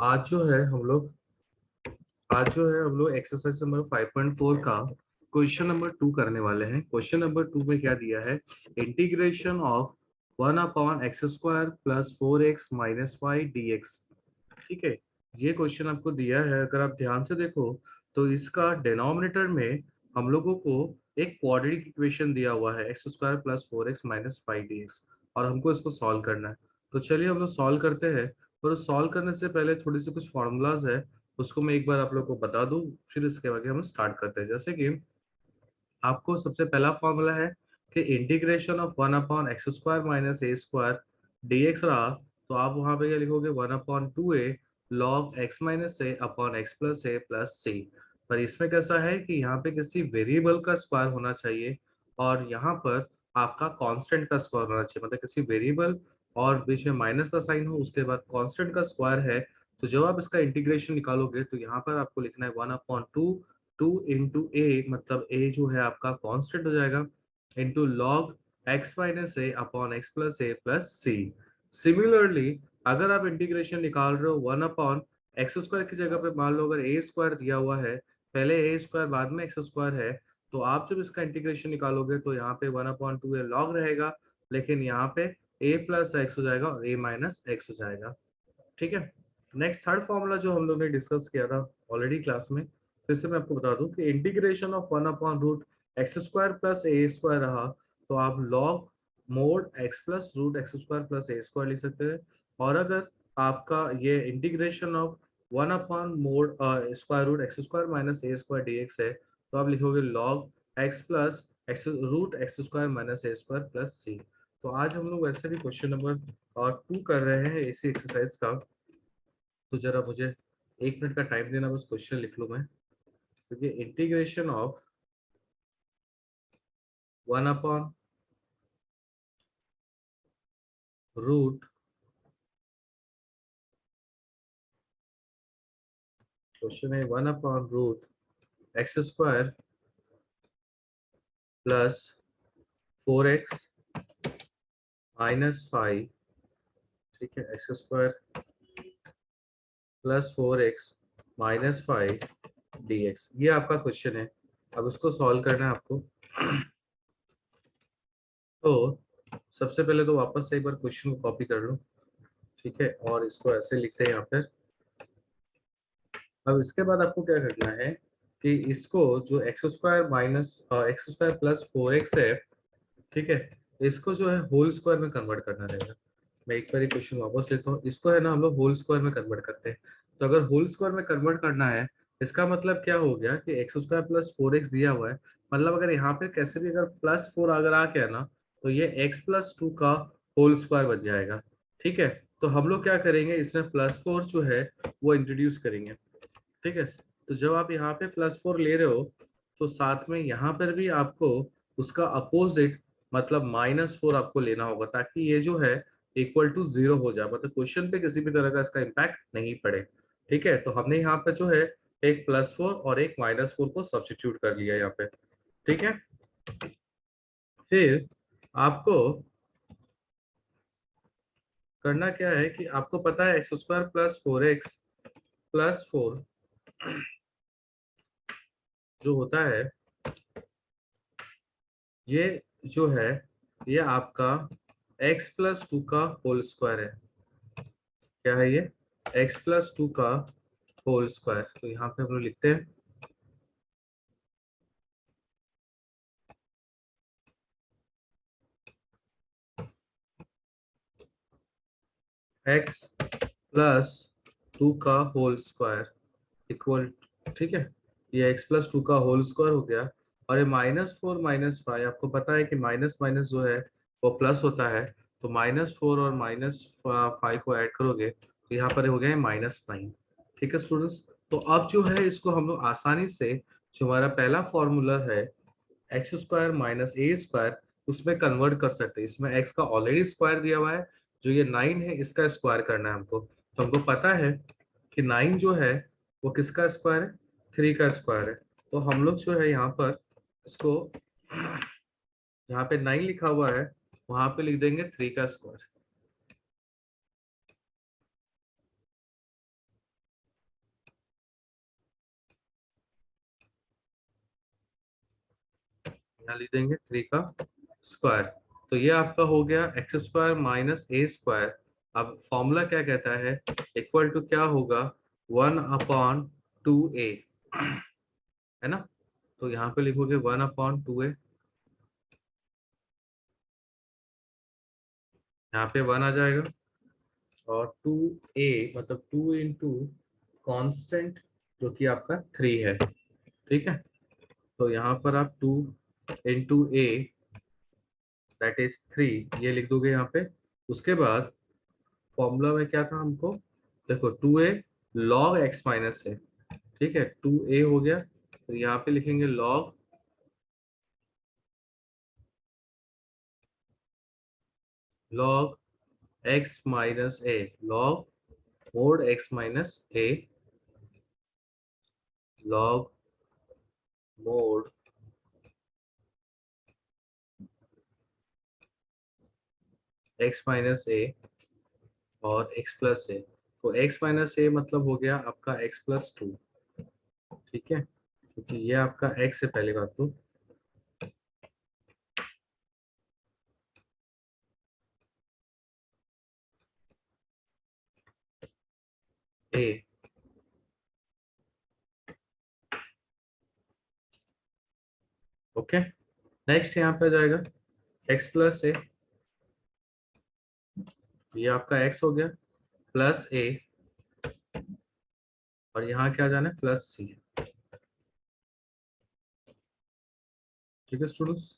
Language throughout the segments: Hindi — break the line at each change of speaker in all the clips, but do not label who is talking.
आज जो है हम लोग एक्सरसाइज नंबर 5.4 का क्वेश्चन नंबर 2 करने वाले हैं। क्वेश्चन नंबर 2 में क्या दिया है? Integration of 1/x² plus 4x minus 5 dx। ठीक है, ये क्वेश्चन आपको दिया है। अगर आप ध्यान से देखो तो इसका डिनोमिनेटर में हम लोगों को एक क्वाड्रेटिक इक्वेशन दिया हुआ है x² plus 4x minus 5 dx, और हमको इसको सॉल्व करना है। तो चलिए हम लोग सॉल्व करते हैं। पर सॉल्व करने से पहले थोड़ी सी कुछ फॉर्मूलाज है, उसको मैं एक बार आप लोग को बता दूं, फिर इसके आगे हम स्टार्ट करते हैं। जैसे कि आपको सबसे पहला फॉर्मूला है कि integration of 1/x² minus a² dx रहा, तो आप वहां पे क्या लिखोगे? 1/2a log x minus a upon x plus a plus c। पर इसमें कैसा है कि यहाँ पे किसी वेरिएबल का स्क्वायर होना चाहिए, और यहाँ पर आपका कांस्टेंट का स्क्वायर होना चाहिए। मतलब किसी वेरिएबल और बीच में माइनस का साइन हो, उसके बाद कांस्टेंट का स्क्वायर है। तो जब आप इसका इंटीग्रेशन निकालोगे तो यहाँ पर आपको लिखना है 1/2 इंटू ए, मतलब ए जो है आपका कांस्टेंट हो जाएगा, इंटू लॉग एक्स माइनस ए अपॉन एक्स प्लस ए प्लस सी। सिमिलरली अगर आप इंटीग्रेशन निकाल रहे हो 1/x² की जगह पे मान लो अगर a² दिया हुआ है, पहले a² बाद में x² है, तो आप जब इसका इंटीग्रेशन निकालोगे तो यहाँ पे 1/2 लॉग रहेगा, लेकिन यहाँ पे a प्लस एक्स हो जाएगा और a माइनस एक्स हो जाएगा। ठीक है, नेक्स्ट थर्ड फॉर्मूला जो हम लोग ने डिस्कस किया था ऑलरेडी क्लास में, फिर से मैं आपको बता दूं कि integration of 1/√x² plus a² रहा, तो आप log mode x plus √x² plus a² लिख सकते हैं। और अगर आपका ये integration of 1/mod √x² minus a² dx है, तो आप लिखोगे log x plus √x² minus a² plus c। तो आज हम लोग वैसे भी क्वेश्चन नंबर 2 कर रहे हैं इसी एक्सरसाइज का। तो जरा मुझे 1 मिनट का टाइम देना, बस क्वेश्चन लिख लूं मैं। क्योंकि इंटीग्रेशन ऑफ 1/रूट क्वेश्चन है 1/√x² प्लस 4x माइनस 5। ठीक है, x² plus 4x minus 5 dx, ये आपका क्वेश्चन है। अब इसको सॉल्व करना है आपको। तो सबसे पहले तो वापस से एक बार क्वेश्चन को कॉपी कर लो। ठीक है, और इसको ऐसे लिखते हैं यहाँ पर। अब इसके बाद आपको क्या करना है कि इसको जो x² minus x² plus 4x है, ठीक है, इसको जो है होल स्क्वायर में कन्वर्ट करना रहेगा। मैं एक बार क्वेश्चन वापस लेता हूँ। इसको है ना हम लोग होल स्क्वायर में कन्वर्ट करते हैं। तो अगर होल स्क्वायर में कन्वर्ट करना है, इसका मतलब क्या हो गया कि x² प्लस 4x दिया हुआ है, मतलब अगर यहाँ पे कैसे भी अगर +4 अगर आ गया ना, तो ये x+2 का होल स्क्वायर बन जाएगा। ठीक है, तो हम लोग क्या करेंगे, इसमें +4 जो है वो इंट्रोड्यूस करेंगे। ठीक है, तो जब आप यहाँ पे +4 ले रहे हो, तो साथ में यहाँ पर भी आपको उसका अपोजिट मतलब -4 आपको लेना होगा, ताकि ये जो है इक्वल टू 0 हो जाए, मतलब क्वेश्चन पे किसी भी तरह का इसका इम्पैक्ट नहीं पड़े। ठीक है, तो हमने यहाँ पे जो है एक +4 और एक -4 को सब्स्टिट्यूट कर लिया यहाँ पे। ठीक है, फिर आपको करना क्या है कि आपको पता है x² प्लस 4x प्लस 4 जो होता है, ये जो है ये आपका x+2 का होल स्क्वायर है। क्या है ये? x+2 का होल स्क्वायर। तो यहाँ पे हम लोग लिखते हैं x+2 का होल स्क्वायर इक्वल, ठीक है, ये x+2 का होल स्क्वायर हो गया। और ये -4 -5, आपको पता है कि माइनस माइनस जो है वो प्लस होता है, तो -4 और -5 को ऐड करोगे तो यहाँ पर हो गया है -9। ठीक है स्टूडेंट्स, तो अब जो है इसको हम लोग आसानी से, जो हमारा पहला फॉर्मूला है x² माइनस a², उसमें कन्वर्ट कर सकते हैं। इसमें x का ऑलरेडी स्क्वायर दिया हुआ है, जो ये 9 है इसका स्क्वायर करना है हमको। तो हमको पता है कि 9 जो है वो किसका स्क्वायर है? 3 का स्क्वायर है। तो हम लोग जो है यहाँ पर इसको, जहाँ पे 9 लिखा हुआ है वहां पे लिख देंगे 3 का स्क्वायर। यहाँ लिख देंगे 3 का स्क्वायर। तो ये आपका हो गया एक्स स्क्वायर माइनस ए स्क्वायर। अब फॉर्मूला क्या कहता है, इक्वल टू क्या होगा, 1/2a, है ना। तो यहाँ पे लिखोगे 1/2a, यहाँ पे 1 आ जाएगा, और 2a मतलब 2 इंटू कॉन्स्टेंट जो कि आपका 3 है, ठीक है। तो यहाँ पर आप 2 इंटू ए दैट इज 3 ये लिख दोगे यहाँ पे। उसके बाद फॉर्मूला में क्या था हमको, देखो 2a log x माइनस है, ठीक है, 2a हो गया। तो यहाँ पे लिखेंगे log x minus a, log mode x minus a, log mode x minus a और x प्लस a। तो x माइनस a मतलब हो गया आपका x प्लस 2, ठीक है, क्योंकि ये आपका x है पहली बात तो। a, okay. नेक्स्ट यहाँ पे आ जाएगा x प्लस a, ये आपका x हो गया, प्लस a, और यहाँ क्या जाना है, प्लस c, ठीक है स्टूडेंट्स।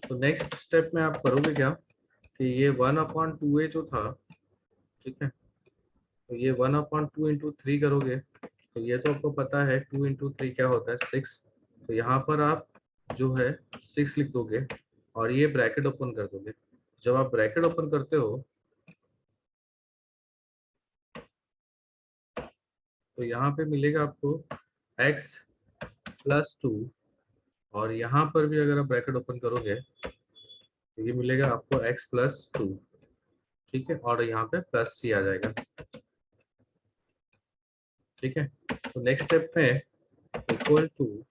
तो नेक्स्ट स्टेप में आप करोगे क्या, कि ये 1/2a जो था, ठीक है, तो ये 1/2 इंटू 3 करोगे। तो ये तो आपको पता है 2 इंटू 3 क्या होता है, 6। तो यहाँ पर आप जो है 6 लिख दोगे, और ये ब्रैकेट ओपन कर दोगे। जब आप ब्रैकेट ओपन करते हो तो यहाँ पे मिलेगा आपको x प्लस 2, और यहाँ पर भी अगर आप ब्रैकेट ओपन करोगे तो ये मिलेगा आपको x प्लस 2, ठीक है, और यहाँ पे प्लस c आ जाएगा, ठीक है। तो नेक्स्ट स्टेप में इक्वल टू,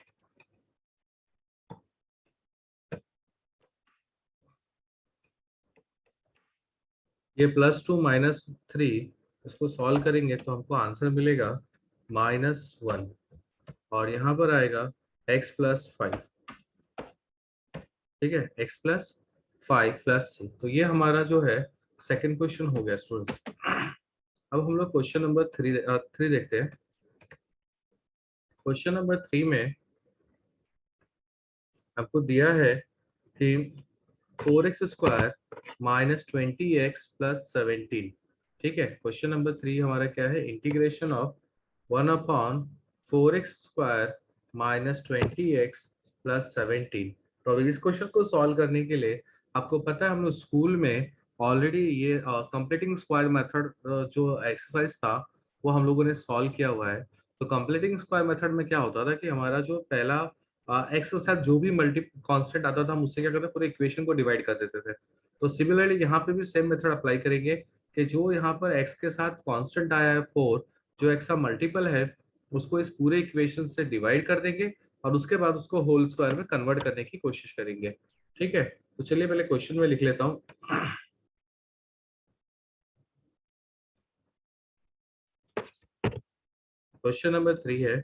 ये +2 - 3, इसको सॉल्व करेंगे तो हमको आंसर मिलेगा -1, और यहाँ पर आएगा x प्लस 5, ठीक है, x प्लस 5 प्लस c। तो ये हमारा जो है सेकंड क्वेश्चन हो गया स्टूडेंट्स। अब हम लोग क्वेश्चन नंबर 3 देखते हैं। क्वेश्चन नंबर 3 में आपको दिया है कि 4x² माइनस 20x प्लस 17, ठीक है। क्वेश्चन नंबर 3 हमारा क्या है, integration of 1/4x² minus 20x plus 17। तो अभी इस क्वेश्चन को सॉल्व करने के लिए आपको पता है हम लोग स्कूल में ऑलरेडी ये कंप्लीटिंग स्क्वायर मेथड जो एक्सरसाइज था वो हम लोगों ने सॉल्व किया हुआ है। तो कंप्लीटिंग स्क्वायर मेथड में क्या होता था कि हमारा जो पहला एक्स के साथ जो भी मल्टी कांस्टेंट आता था हम उससे क्या करते थे, पूरे इक्वेशन को डिवाइड कर देते थे। तो सिमिलरली यहाँ पे भी सेम मेथड अप्लाई करेंगे कि जो यहाँ पर एक्स के साथ कांस्टेंट आया है 4, जो एक्स का मल्टीपल है उसको इस पूरे इक्वेशन से डिवाइड कर देंगे, और उसके बाद उसको होल स्क्वायर में कन्वर्ट करने की कोशिश करेंगे, ठीक है। तो चलिए पहले क्वेश्चन में लिख लेता हूँ। क्वेश्चन नंबर 3 है,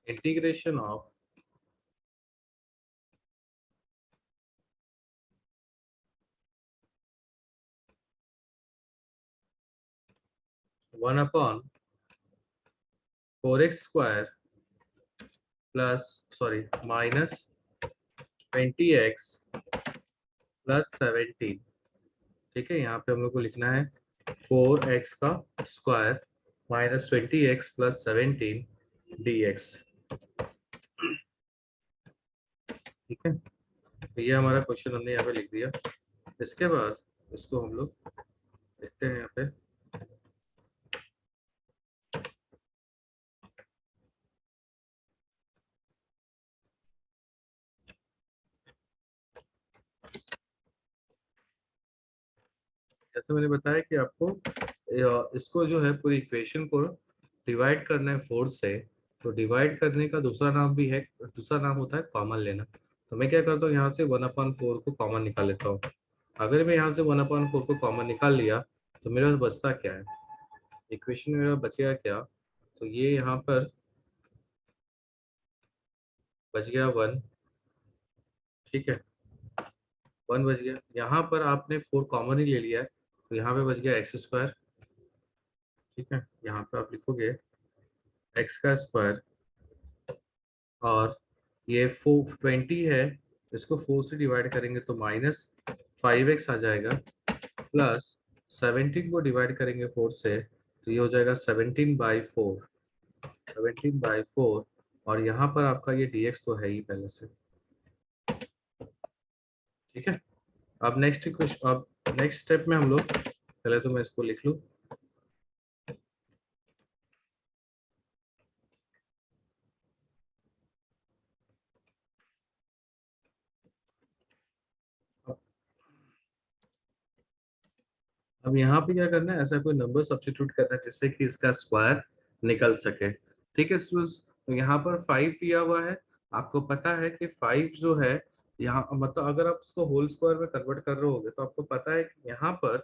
integration of 1/4x² plus sorry minus 20x plus 17, ठीक है। यहाँ पे हम लोग को लिखना है 4x का square minus 20x plus 17 dx, ठीक है। तो ये हमारा क्वेश्चन हमने यहाँ पे लिख दिया। इसके बाद इसको हम लोग लिखते हैं यहाँ पे, जैसे मैंने बताया कि आपको इसको जो है पूरी इक्वेशन को डिवाइड करना है 4 से, तो डिवाइड करने का दूसरा नाम भी है, दूसरा नाम होता है कॉमन लेना। तो मैं क्या करता हूँ, यहाँ से 1/4 को कॉमन निकाल लेता हूँ। अगर मैं यहाँ से 1/4 को कॉमन निकाल लिया तो मेरे पास बचता क्या है, इक्वेशन में मेरा बचेगा क्या, तो ये यहाँ पर बच गया 1। ठीक है, 1 बच गया। यहाँ पर आपने 4 कॉमन ही ले लिया है, तो यहाँ पे बच गया x²। ठीक है, यहाँ पे आप लिखोगे x का स्क्वायर, और ये 420 है, इसको 4 से डिवाइड करेंगे तो -5x आ जाएगा, प्लस 17 को डिवाइड करेंगे 4 से तो ये हो जाएगा 17/4। 17/4, और यहाँ पर आपका ये dx तो है ही पहले से। ठीक है, अब नेक्स्ट इक्वेशन, अब नेक्स्ट स्टेप में हम लोग, पहले तो मैं इसको लिख लूँ। अब यहाँ पे क्या करना है, ऐसा कोई नंबर सब्स्टिट्यूट करना है जिससे कि इसका स्क्वायर निकल सके। ठीक है स्टूडेंट्स, तो यहाँ पर 5 दिया हुआ है। आपको पता है कि 5 जो है, यहाँ मतलब अगर आप उसको होल स्क्वायर में कन्वर्ट कर रहे होगे तो आपको पता है कि यहाँ पर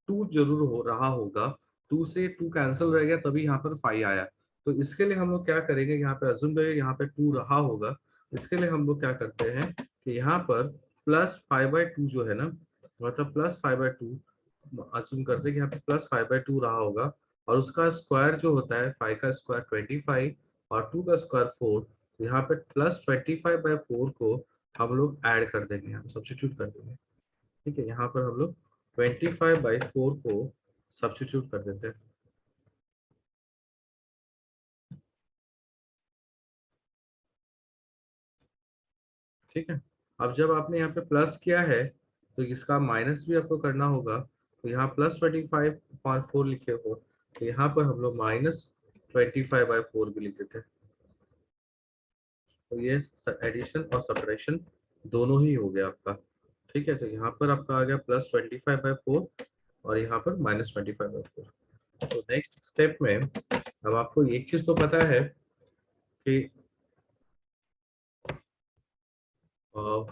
2 जरूर हो रहा होगा। 2 से 2 कैंसिल रह गया, तभी यहाँ पर 5 आया। तो इसके लिए हम लोग क्या करेंगे, यहाँ पे अज्यूम करेंगे यहाँ पे 2 रहा होगा। इसके लिए हम लोग क्या करते हैं कि यहाँ पर +5/2 जो है ना, मतलब +5/2 अज्यूम करते हैं कि यहाँ पे +5/2 रहा होगा, और उसका स्क्वायर जो होता है, 5 का स्क्वायर 25 और 2 का स्क्वायर 4। तो यहाँ पे +25/4 को हम लोग ऐड कर देंगे, यहाँ सब्स्टिट्यूट कर देंगे। ठीक है, यहाँ पर हम लोग 25/4 को सब्स्टिट्यूट कर देते हैं। ठीक है, अब जब आपने यहाँ पे प्लस किया है तो इसका माइनस भी आपको करना होगा। तो यहाँ +25/4 लिखे हो, तो यहाँ पर हम लोग -25/4 भी लिख देते हैं। तो ये एडिशन और सब्ट्रैक्शन दोनों ही हो गया आपका। ठीक है, तो यहाँ पर आपका आ गया +25/4 और यहाँ पर -25/4। तो नेक्स्ट स्टेप में अब आपको एक चीज तो पता है कि अ,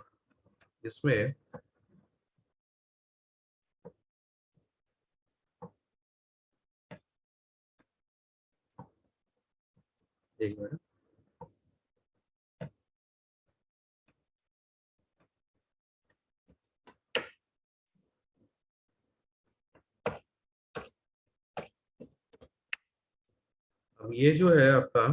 इसमें एक मिनट, अब ये जो है आपका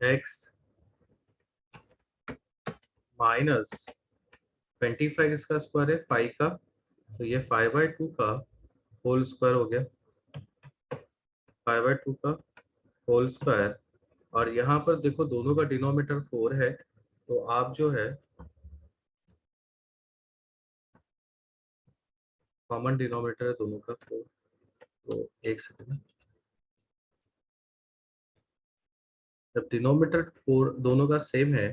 x -25 इसका स्क्वायर है 5 का, तो ये 5/2 का होल स्क्वायर हो गया, 5/2 का होल स्क्वायर। और यहाँ पर देखो दोनों का डिनोमिनेटर 4 है, तो आप जो है कॉमन डिनोमिनेटर है दोनों का 4। तो एक सेकंड, जब डिनोमिनेटर 4 दोनों का सेम है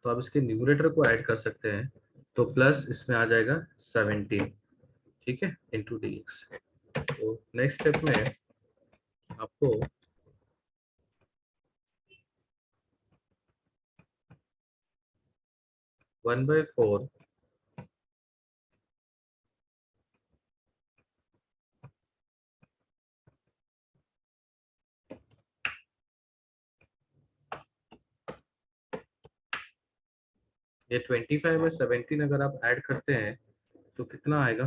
तो आप इसके न्यूमरेटर को ऐड कर सकते हैं, तो प्लस इसमें आ जाएगा 17। ठीक है, इंटू dx। तो नेक्स्ट स्टेप में आपको 1/4 ये 25 में 17 अगर आप ऐड करते हैं तो कितना आएगा,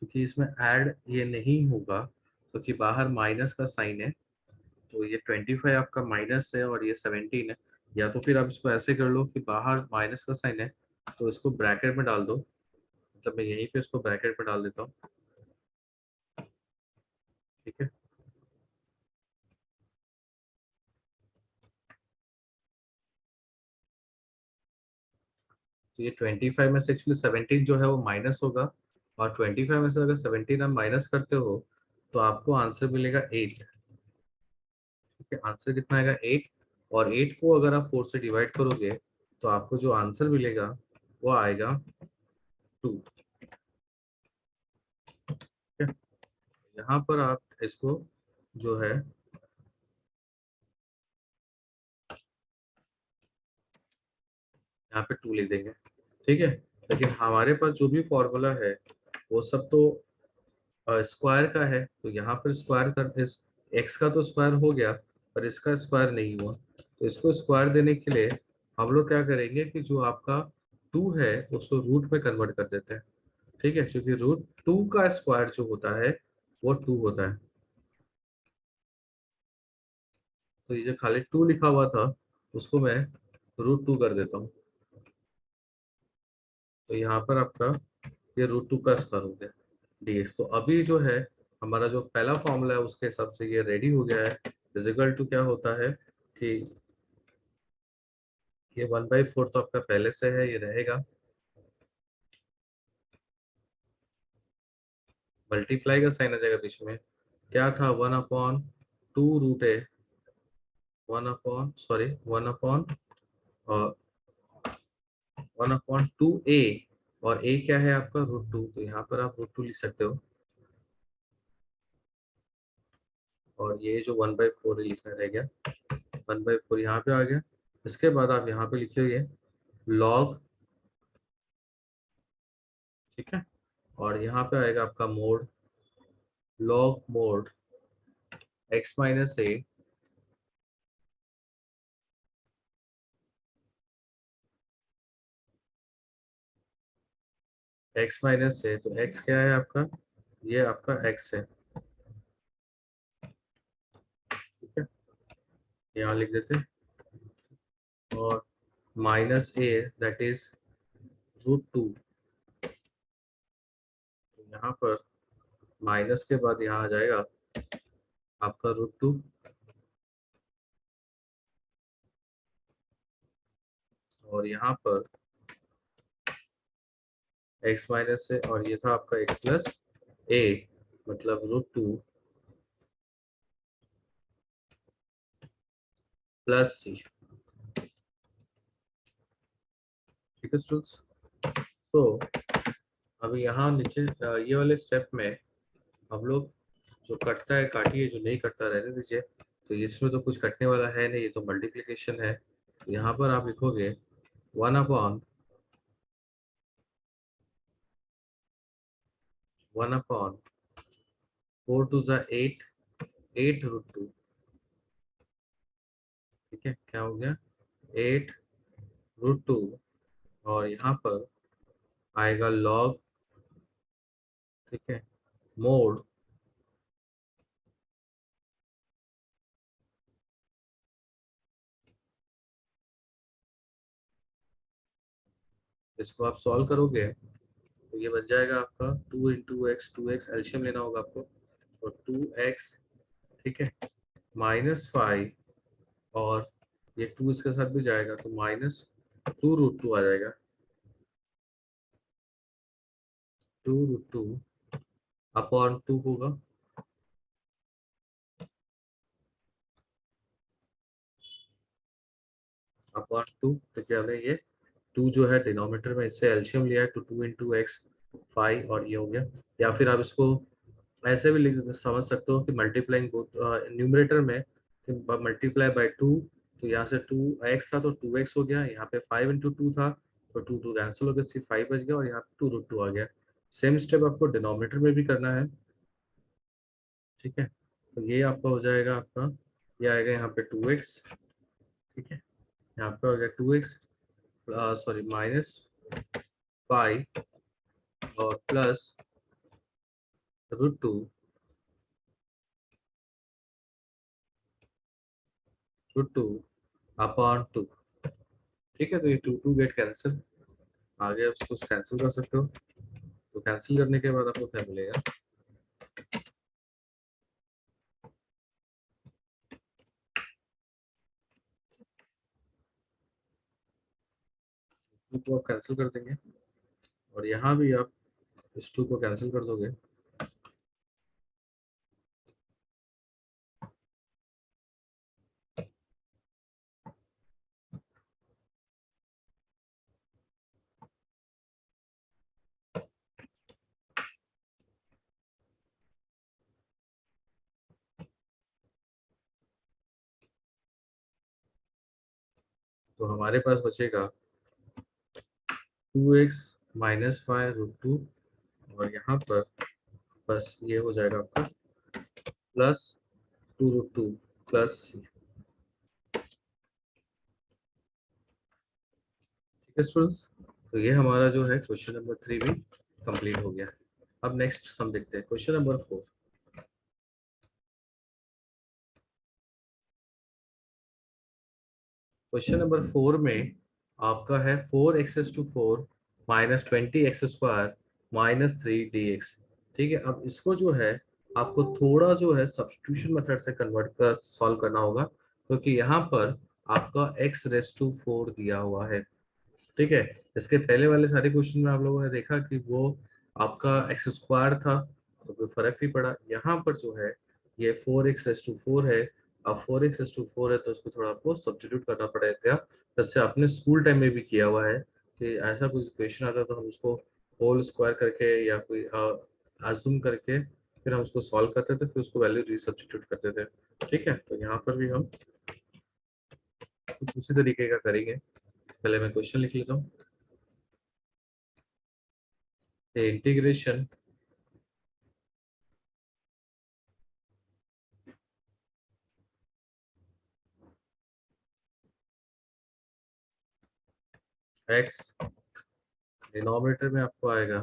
क्योंकि इसमें ऐड ये नहीं होगा क्योंकि बाहर माइनस का साइन है। तो ये 25 आपका माइनस है और ये 17 है। या तो फिर आप इसको ऐसे कर लो कि बाहर माइनस का साइन है तो इसको ब्रैकेट में डाल दो, मतलब मैं यहीं पे इसको ब्रैकेट में डाल देता हूँ। ठीक है, तो ये 25 में से एक्चुअली 17 जो है वो माइनस होगा, और 25 में से अगर 17 आप माइनस करते हो तो आपको आंसर मिलेगा 8। ठीक है, आंसर कितना आएगा 8। और 8 को अगर आप 4 से डिवाइड करोगे तो आपको जो आंसर मिलेगा वो आएगा 2। ठीक है, यहाँ पर आप इसको जो है यहाँ पे 2 लिख देंगे। ठीक है, लेकिन हमारे पास जो भी फॉर्मूला है वो सब तो स्क्वायर का है, तो यहाँ पर स्क्वायर कर इस एक्स का तो स्क्वायर हो गया पर इसका स्क्वायर नहीं हुआ। तो इसको स्क्वायर देने के लिए हम लोग क्या करेंगे कि जो आपका 2 है उसको रूट में कन्वर्ट कर देते हैं। ठीक है, क्योंकि रूट 2 का स्क्वायर जो होता है वो 2 होता है। तो ये जो खाली 2 लिखा हुआ था उसको मैं √2 कर देता हूँ। तो यहाँ पर आपका ये √2 का स्क्वायर हो गया dx। तो अभी जो है हमारा जो पहला फॉर्मूला है उसके हिसाब से ये रेडी हो गया है। इजिकल टू क्या होता है कि ये 1/4 तो आपका पहले से है, ये रहेगा। मल्टीप्लाई का साइन आ जाएगा बीच में। क्या था 1/2 √a, 1/2a। और a क्या है आपका √2, तो यहाँ पर आप √2 लिख सकते हो। और ये जो 1/4 लिखना रह गया, 1/4 यहाँ पे आ गया। इसके बाद आप यहाँ पे लिखिए लॉग। ठीक है, और यहाँ पे आएगा आपका mode, log mode x-a x-a। तो x क्या है आपका, ये आपका x है। ठीक है, यहाँ लिख देते हैं। और -a दैट इज √2। तो यहाँ पर माइनस के बाद यहाँ आ जाएगा आपका √2। और यहाँ पर x-a और ये था आपका x+a मतलब √2 +c। ठीक है स्टूडेंट्स। तो अभी यहाँ नीचे ये वाले स्टेप में हम लोग जो कटता है काटिए, जो नहीं कटता रहने दीजिए। तो इसमें तो कुछ कटने वाला है नहीं, ये तो मल्टीप्लिकेशन है। तो यहाँ पर आप लिखोगे 1/4 8 √2। ठीक है, क्या हो गया 8 √2। और यहाँ पर आएगा लॉग। ठीक है, मोड इसको आप सॉल्व करोगे तो ये बन जाएगा आपका 2 × x, 2x एल्शियम लेना होगा आपको। और 2x, ठीक है, -5। और ये 2 इसके साथ भी जाएगा तो -2 √2 आ जाएगा। 2 √2 होगा /2। तो क्या है ये 2 जो है डिनोमिनेटर में इससे एल्शियम लिया है तो 2 × x 5 और ये हो गया। या फिर आप इसको ऐसे भी समझ सकते हो कि मल्टीप्लाइंग न्यूमरेटर में मल्टीप्लाई बाय 2। तो यहाँ से 2x था तो 2x हो गया, यहाँ पे 5 × 2 था तो 2 कैंसिल हो गया, सिर्फ 5 बच गया और यहाँ पे 2 √2 आ गया। सेम स्टेप आपको डिनोमिनेटर में भी करना है। ठीक है, तो ये आपका हो जाएगा आपका, ये आएगा यहाँ पे 2x। ठीक है, यहाँ पे हो गया 2x सॉरी -5 और +√2 ठीक है, तो ये 2 गेट कैंसिल, आगे आप उसको कैंसिल कर सकते हो। तो कैंसिल करने के बाद आपको क्या मिलेगा, टू को आप कैंसिल कर देंगे। और यहाँ भी आप इस 2 को कैंसिल कर दोगे, तो हमारे पास बचेगा 2x माइनस 5√2, और यहाँ पर बस ये हो जाएगा आपका प्लस 2√2 प्लस c। ठीक है स्टूडेंट्स, तो ये हमारा जो है क्वेश्चन नंबर 3 भी कंप्लीट हो गया। अब नेक्स्ट सम देखते हैं, क्वेश्चन नंबर 4। क्वेश्चन नंबर 4 में आपका है 4x⁴ minus 20x² minus 3dx। ठीक है, अब इसको जो है आपको थोड़ा जो है सब्स्टिट्यूशन मेथड से कन्वर्ट कर सॉल्व करना होगा, क्योंकि यहाँ पर आपका x⁴ दिया हुआ है। ठीक है, इसके पहले वाले सारे क्वेश्चन में आप लोगों ने देखा कि वो आपका x² था, तो कोई फर्क नहीं पड़ा। यहाँ पर जो है ये 4x⁴ है। अब 4x⁴ है तो उसको थोड़ा आपको सब्स्टिट्यूट करना पड़ेगा, जैसे आपने स्कूल टाइम में भी किया हुआ है कि ऐसा कुछ क्वेश्चन आता है तो हम उसको होल स्क्वायर करके या कोई अज्यूम करके फिर हम उसको सॉल्व करते थे, फिर उसको वैल्यू रीसब्स्टिट्यूट करते थे। ठीक है, तो यहाँ पर भी हम कुछ उसी तरीके का करेंगे। पहले मैं क्वेश्चन लिख लेता हूँ। इंटीग्रेशन x, डिनोमिनेटर में आपको आएगा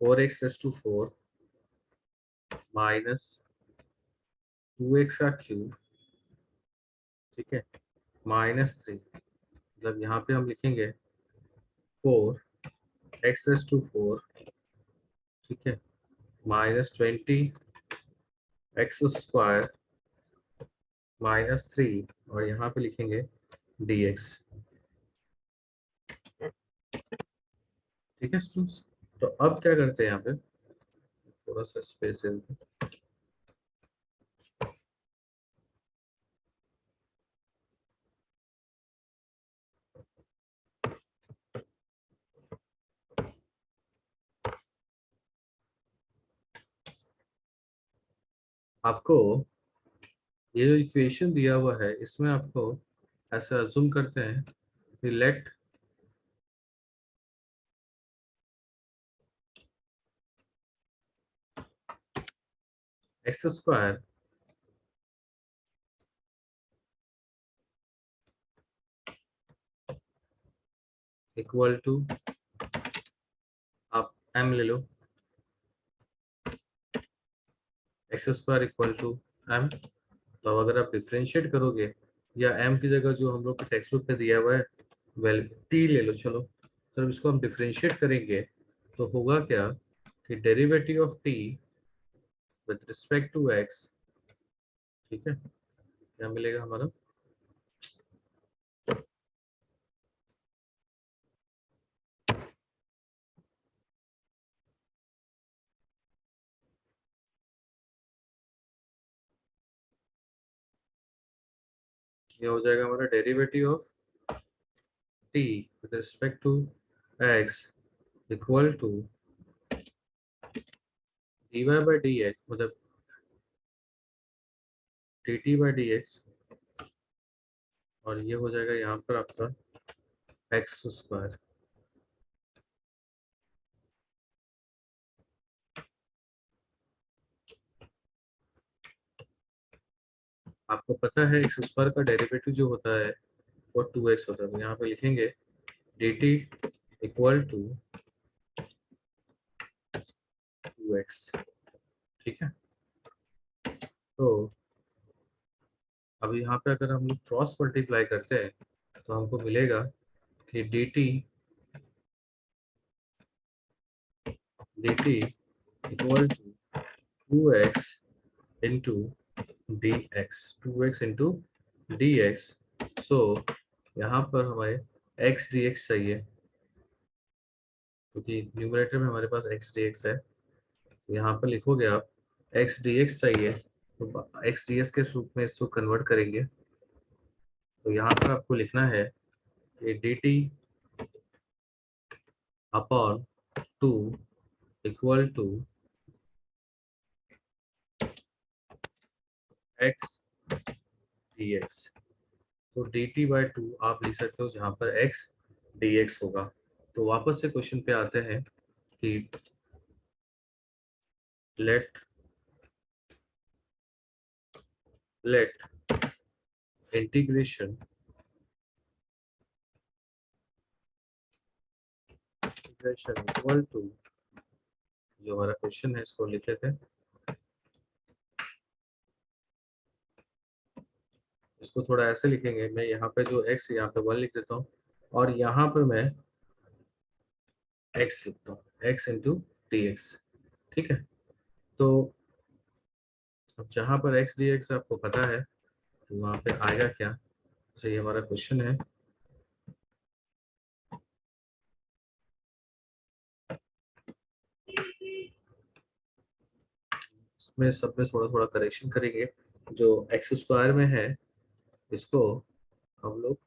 4x⁴ माइनस 2x का क्यूब। ठीक है, माइनस 3, मतलब यहाँ पे हम लिखेंगे 4x⁴, ठीक है, माइनस 20x² माइनस 3, और यहाँ पे लिखेंगे dx। ठीक है स्टूडेंट्स, तो अब क्या करते हैं यहाँ पे, थोड़ा सा स्पेस है। आपको ये जो इक्वेशन दिया हुआ है इसमें आपको ऐसा अज्यूम करते हैं कि लेट x² इक्वल टू, आप m ले लो, x² इक्वल टू m। तो अगर आप डिफ्रेंशिएट करोगे, या m की जगह जो हम लोग के टेक्स्ट बुक पे दिया हुआ है वेल t ले लो, चलो सर इसको हम डिफ्रेंशिएट करेंगे तो होगा क्या कि derivative of t with respect to x, ठीक है, क्या मिलेगा हमारा, ये हो जाएगा हमारा derivative of t with respect to x equal to dy by dx, मतलब dt बाई dx, और ये हो जाएगा यहाँ पर आपका x²। आपको पता है x² का डेरिवेटिव जो होता है वो 2x होता है, तो यहाँ पे लिखेंगे dt इक्वल टू 2x। ठीक है, तो अब यहाँ पे अगर हम लोग क्रॉस मल्टीप्लाई करते हैं तो हमको मिलेगा कि dt equal to 2x into dx, 2x into dx। So यहाँ पर हमें x dx चाहिए, क्योंकि न्यूमरेटर में हमारे पास एक्स डी एक्स है। यहाँ पर लिखोगे आप एक्स डी एक्स चाहिए, तो एक्स डी एक्स के रूप में इसको कन्वर्ट करेंगे। तो यहाँ पर आपको लिखना है कि d t upon two equal to x d x. तो डी टी बाई टू आप लिख सकते हो जहाँ पर एक्स डी एक्स होगा। तो वापस से क्वेश्चन पे आते हैं कि लेट इंटीग्रेशन इक्वल टू, जो हमारा क्वेश्चन है इसको लिख लेते हैं। इसको थोड़ा ऐसे लिखेंगे, मैं यहाँ पे जो x यहाँ पे 1 लिख देता हूँ और यहाँ पर मैं x लिखता हूँ, x इंटू डी एक्स। ठीक है, तो अब जहाँ पर x डी एक्स आपको पता है तो वहाँ पे आएगा क्या, जैसे ये हमारा क्वेश्चन है। इसमें सब में थोड़ा थोड़ा करेक्शन करेंगे। जो एक्स स्क्वायर में है इसको हम लोग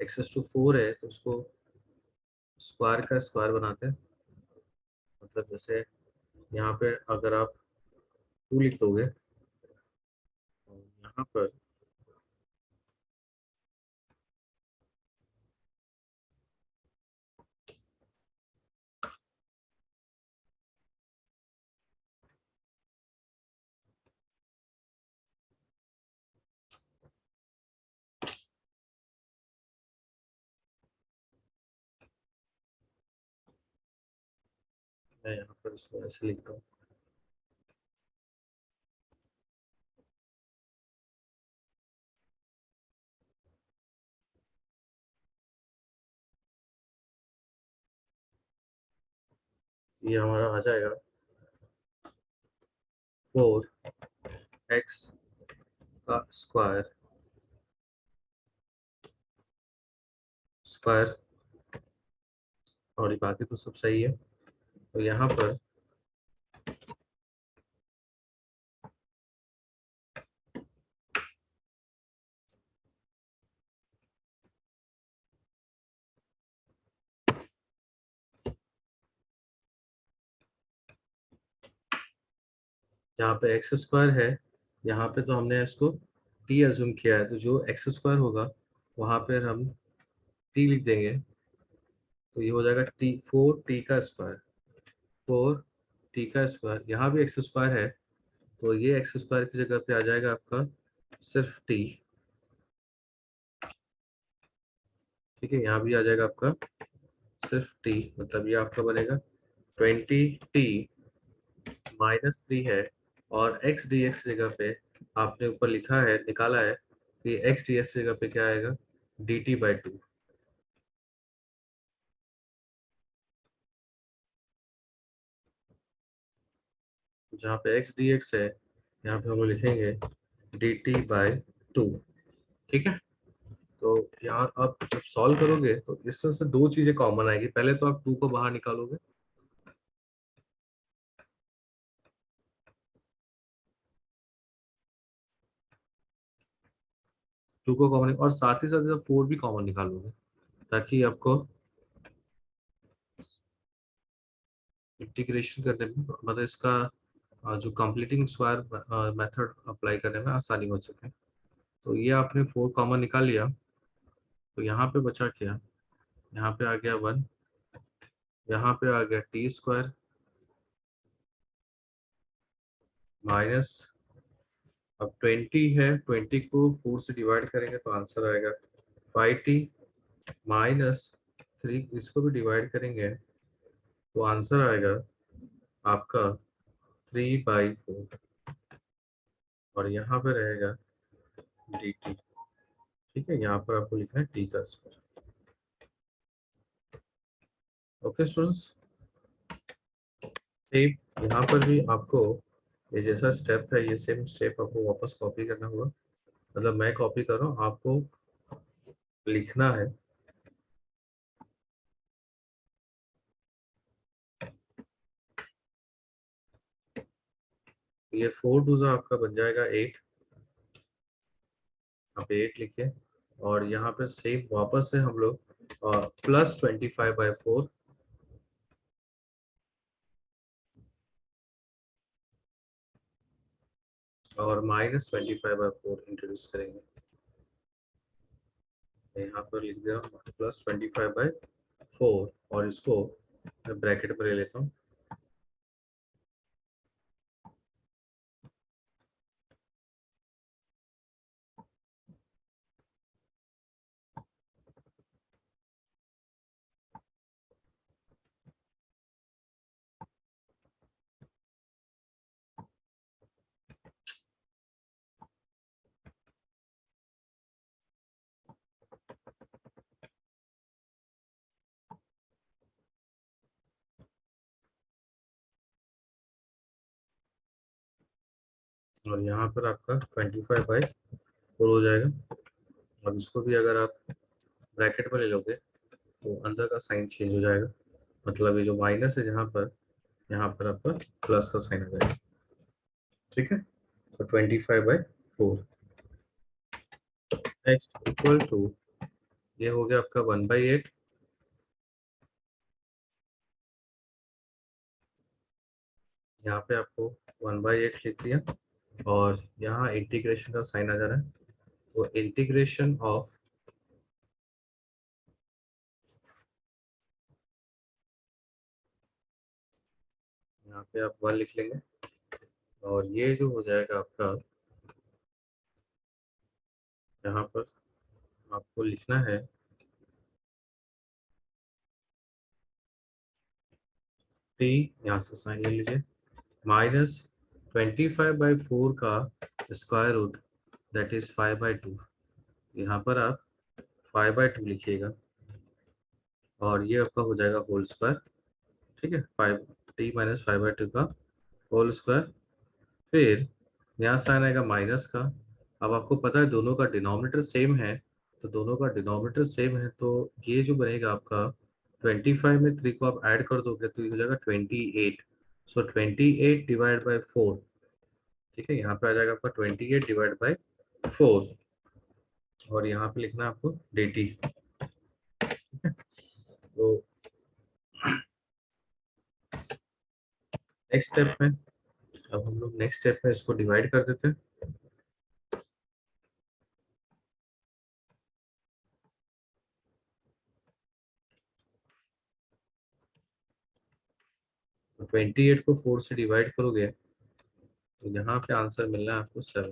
एक्स टू 4 है तो उसको स्क्वायर का स्क्वायर बनाते हैं। मतलब जैसे यहाँ पे अगर आप 2 लिख दोगे तो यहाँ पर मैं यहाँ पर इसको ऐसे लिखता हूँ। ये हमारा आ जाएगा 4x का स्क्वायर स्क्वायर, और ये बाकी तो सब सही है। तो यहाँ पर यहाँ पे एक्स स्क्वायर है, यहाँ पे तो हमने इसको टी अज्यूम किया है, तो जो एक्स स्क्वायर होगा वहाँ पर हम टी लिख देंगे। तो ये हो जाएगा टी 4 टी का स्क्वायर, 4 टी का स्क्वायर। यहाँ भी एक्स स्क्वायर है तो ये एक्स स्क्वायर की जगह पे आ जाएगा आपका सिर्फ टी। ठीक है, यहाँ भी आ जाएगा आपका सिर्फ टी, मतलब ये आपका बनेगा 20 टी -3 है। और एक्स डी एक्स जगह पे आपने ऊपर लिखा है, निकाला है कि एक्स डी एक्स जगह पे क्या आएगा, डी टी बाई टू। जहाँ पे एक्स डी एक्स है यहाँ पे हम लोग लिखेंगे डी टी बाई टू। ठीक है, तो यहाँ आप जब सॉल्व करोगे तो इस तरह से दो चीजें कॉमन आएगी। पहले तो आप 2 को बाहर निकालोगे, 2 को कॉमन, और साथ ही साथ 4 भी कॉमन निकालोगे ताकि आपको इंटीग्रेशन करने में, मतलब इसका जो कंप्लीटिंग स्क्वायर मेथड अप्लाई करने में आसानी हो सके। तो ये आपने 4 कॉमन निकाल लिया, तो यहाँ पे बचा क्या, यहाँ पे आ गया 1, यहाँ पे आ गया टी स्क्वायर माइनस, अब 20 है, 20 को 4 से डिवाइड करेंगे तो आंसर आएगा 5t -3, इसको भी डिवाइड करेंगे तो आंसर आएगा आपका 3/4, और यहाँ पे रहेगा dt। ठीक है, यहाँ पर आपको लिखना है t का स्क्वायर। ओके स्टूडेंट्स, सेम यहाँ पर भी आपको ये जैसा स्टेप है, ये सेम स्टेप आपको वापस कॉपी करना होगा। मतलब मैं कॉपी कर रहा हूँ, आपको लिखना है। ये 4 2 आपका बन जाएगा 8, आप 8 लिखिए। और यहाँ पे सेम वापस से हम लोग +25/4 और -25/4 इंट्रोड्यूस करेंगे। यहाँ पर लिख दिया +25/4 और इसको मैं ब्रैकेट में ले लेता हूँ। और यहाँ पर आपका 25/4 हो जाएगा। और इसको भी अगर आप ब्रैकेट में ले लोगे तो अंदर का साइन चेंज हो जाएगा, मतलब ये जो माइनस है जहाँ पर, यहाँ पर आपका प्लस का साइन आ जाएगा। ठीक है, तो 25/4 नेक्स्ट इक्वल टू, ये हो गया आपका 1/8। यहाँ पे आपको 1/8 लिख दिया और यहाँ इंटीग्रेशन का साइन आ जा रहा है, तो इंटीग्रेशन ऑफ, यहाँ पे आप 1 लिख लेंगे और ये जो हो जाएगा आपका, यहाँ पर आपको लिखना है टी, यहाँ से साइन ले लीजिए, -25/4 का स्क्वायर रूट, दैट इज 5/2। यहाँ पर आप 5/2 लिखिएगा और ये आपका हो जाएगा होल स्क्वायर। ठीक है, 5t - 5/2 का होल स्क्वायर। फिर यहाँ साइन आएगा माइनस का। अब आपको पता है दोनों का डिनोमिनेटर सेम है, तो दोनों का डिनोमिनेटर सेम है तो ये जो बनेगा आपका, 25 में 3 को आप ऐड कर दोगे तो ये हो जाएगा 28। सो 28/4। ठीक है, यहाँ पे आ जाएगा आपका 28/4 और यहाँ पे लिखना है आपको dt। तो नेक्स्ट स्टेप में, अब हम लोग नेक्स्ट स्टेप में इसको डिवाइड कर देते हैं। तो 28 को 4 से डिवाइड करोगे तो यहाँ पे आंसर मिलना है आपको 7।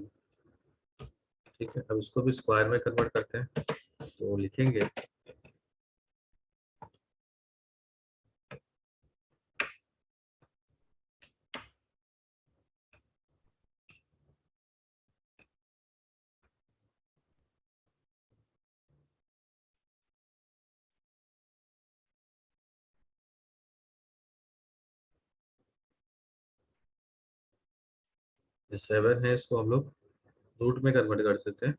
ठीक है, अब इसको भी स्क्वायर में कन्वर्ट करते हैं, तो लिखेंगे 7 है, इसको हम लोग रूट में कन्वर्ट कर देते हैं,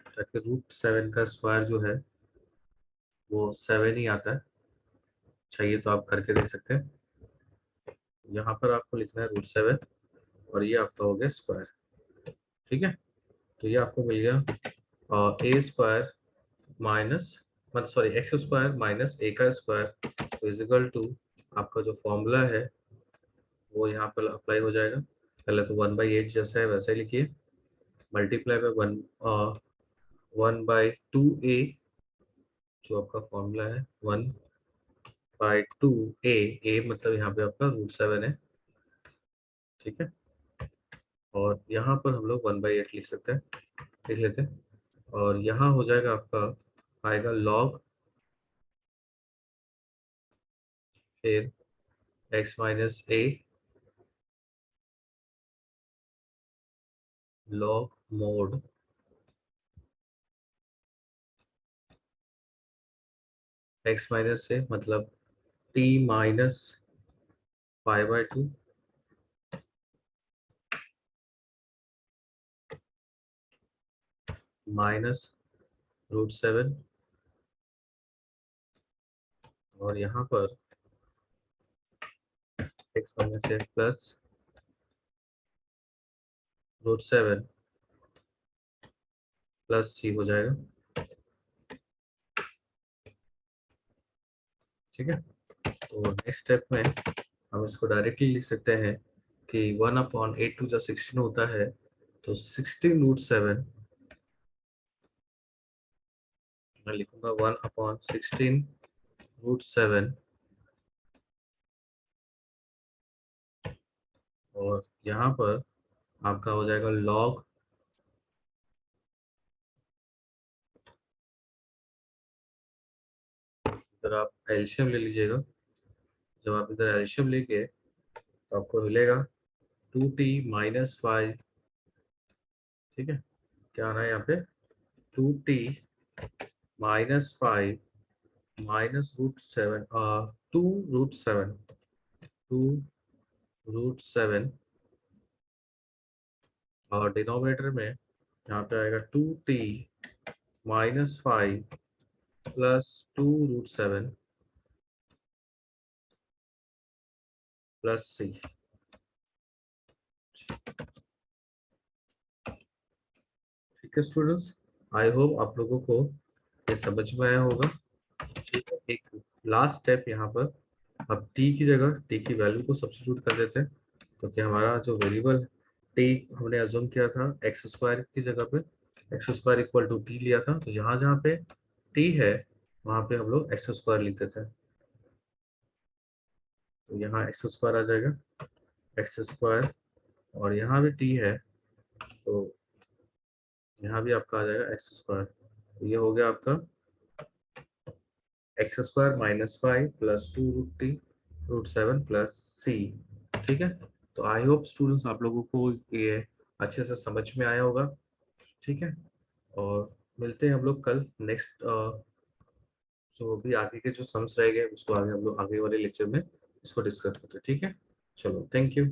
ताकि √7 का स्क्वायर जो है वो 7 ही आता है। चाहिए तो आप करके देख सकते हैं। यहाँ पर आपको लिखना है √7 और ये आपका हो गया स्क्वायर। ठीक है, तो ये आपको मिल गया a² माइनस, मतलब सॉरी x² माइनस a का स्क्वायर इजिकल टू, आपका जो फॉर्मूला है वो यहाँ पर अप्लाई हो जाएगा। पहले तो 1/8 जैसा है वैसे ही लिखिए, मल्टीप्लाई बाय 1/2a, जो आपका फॉर्मूला है 1/2a। a मतलब यहाँ पे आपका √7 है। ठीक है, और यहाँ पर हम लोग 1/8 लिख सकते हैं, लिख लेते हैं। और यहाँ हो जाएगा आपका, आएगा log, फिर x minus a, log mode x minus a, मतलब t माइनस 5/2, -√7 और यहाँ पर x - x plus √7 plus c हो जाएगा। ठीक है, तो नेक्स्ट स्टेप में हम इसको डायरेक्टली लिख सकते हैं कि 1/8 टू 16 होता है, तो 16√7 मैं लिखूंगा 1/16√7 और यहाँ पर आपका हो जाएगा log, इधर आप एलसीएम ले लीजिएगा। जब आप इधर एलसीएम लेके तो आपको मिलेगा 2t - 5। ठीक है, क्या आना है यहाँ पे 2t - 5 -√7 2√7 2√7 और डिनोमिनेटर में यहाँ पे आएगा 2t - 5 प्लस 2√7 प्लस c। ठीक है स्टूडेंट्स, आई होप आप लोगों को ये समझ में आया होगा। ठीक है, एक लास्ट स्टेप यहाँ पर, अब t की जगह t की वैल्यू को सब्स्टिट्यूट कर देते हैं, क्योंकि हमारा जो वेरिएबल t हमने अज्यूम किया था x² की जगह पे x² इक्वल टू t लिया था, तो यहाँ जहाँ पे t है वहाँ पे हम लोग x² लिख देते हैं। तो यहाँ x² आ जाएगा x², और यहाँ भी t है तो यहाँ भी आपका आ जाएगा x²। तो ये हो गया आपका x² - 5 प्लस 2√7 प्लस c। ठीक है, तो आई होप स्टूडेंट्स आप लोगों को ये अच्छे से समझ में आया होगा। ठीक है, और मिलते हैं हम लोग कल नेक्स्ट जो भी आगे के जो सम्स रह गए उसको आगे हम लोग आगे वाले लेक्चर में इसको डिस्कस करते हैं। ठीक है, चलो, थैंक यू।